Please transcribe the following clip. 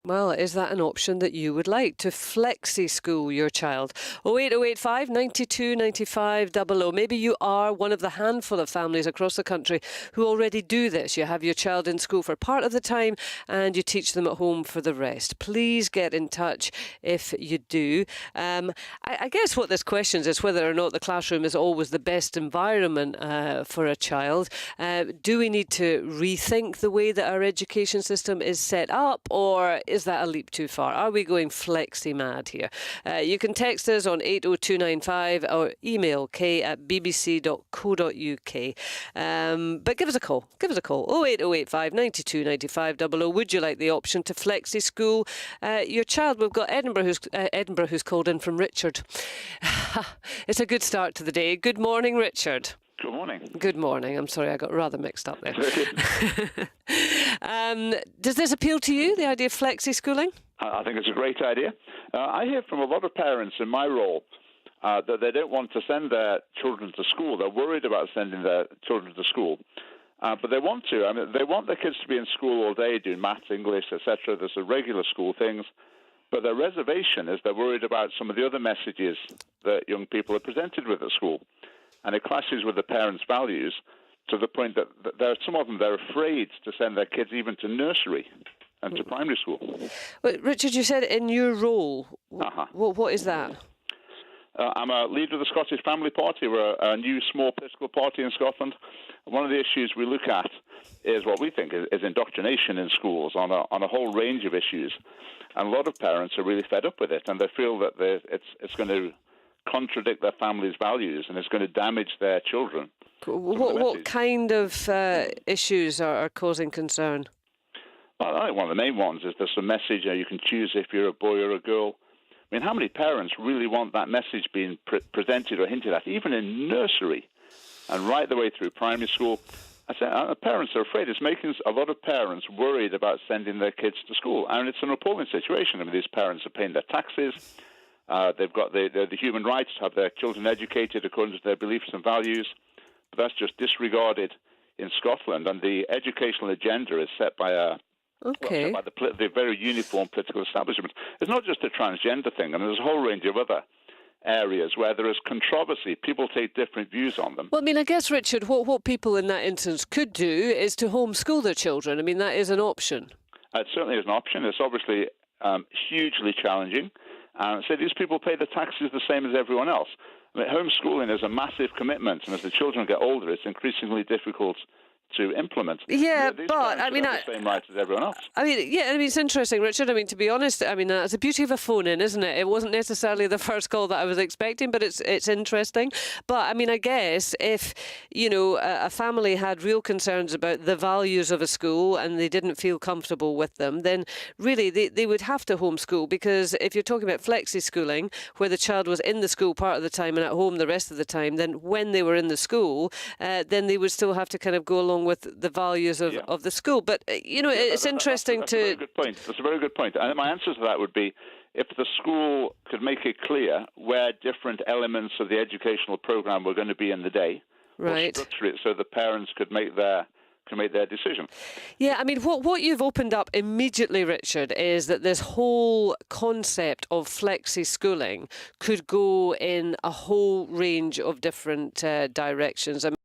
Well, is that an option that you would like to flexi school your child? 08085 92 95 00. Maybe you are one of the handful of families across the country who already do this. You have your child in school for part of the time and you teach them at home for the rest. Please get in touch if you do. I guess what this questions is whether or not the classroom is always the best environment for a child. Do we need to rethink the way that our education system is set up, or is that a leap too far? Are we going flexi mad here? You can text us on 80295 or email k@bbc.co.uk. But give us a call. Give us a call. 08085 92 95 00. Would you like the option to flexi school your child? We've got Edinburgh who's called in from Richard. It's a good start to the day. Good morning, Richard. Good morning. Good morning. I'm sorry, I got rather mixed up there. Does this appeal to you, the idea of flexi schooling? I think it's a great idea. I hear from a lot of parents in my role that they don't want to send their children to school. They're worried about sending their children to school. But they want to. I mean, they want their kids to be in school all day, doing maths, English, etc. There's the regular school things. But their reservation is they're worried about some of the other messages that young people are presented with at school. And it clashes with the parents' values to the point that there are some of them, they're afraid to send their kids even to nursery and to primary school. Well, Richard, you said in your role. What is that? I'm a leader of the Scottish Family Party. We're a new small political party in Scotland. One of the issues we look at is what we think is indoctrination in schools on a whole range of issues. And a lot of parents are really fed up with it, and they feel that it's going to contradict their family's values and it's going to damage their children. What kind of issues are causing concern? Well, I think one of the main ones is there's a message you can choose if you're a boy or a girl. I mean, how many parents really want that message being presented or hinted at, even in nursery and right the way through primary school? I say parents are afraid. It's making a lot of parents worried about sending their kids to school. And it's an appalling situation. I mean, these parents are paying their taxes. They've got the human rights to have their children educated according to their beliefs and values. But that's just disregarded in Scotland. And the educational agenda is set by the very uniform political establishment. It's not just a transgender thing. I mean, there's a whole range of other areas where there is controversy. People take different views on them. Well, I mean, I guess, Richard, what people in that instance could do is to homeschool their children. I mean, that is an option. It certainly is an option. It's obviously hugely challenging. So these people pay the taxes the same as everyone else. I mean, homeschooling is a massive commitment, and as the children get older, it's increasingly difficult to implement. Yeah, these but I mean, have the same rights as everyone else. I mean, it's interesting, Richard. I mean, to be honest, I mean, that's the beauty of a phone-in, isn't it? It wasn't necessarily the first call that I was expecting, but it's interesting. But I mean, I guess if a family had real concerns about the values of a school and they didn't feel comfortable with them, then really they would have to homeschool, because if you're talking about flexi schooling, where the child was in the school part of the time and at home the rest of the time, then when they were in the school, then they would still have to kind of go along with the values of the school. But, it's interesting that's a very good point. That's a very good point. And my answer to that would be, if the school could make it clear where different elements of the educational program were going to be in the day, right, or structure it so the parents could make their decision. Yeah, I mean, what you've opened up immediately, Richard, is that this whole concept of flexi schooling could go in a whole range of different directions.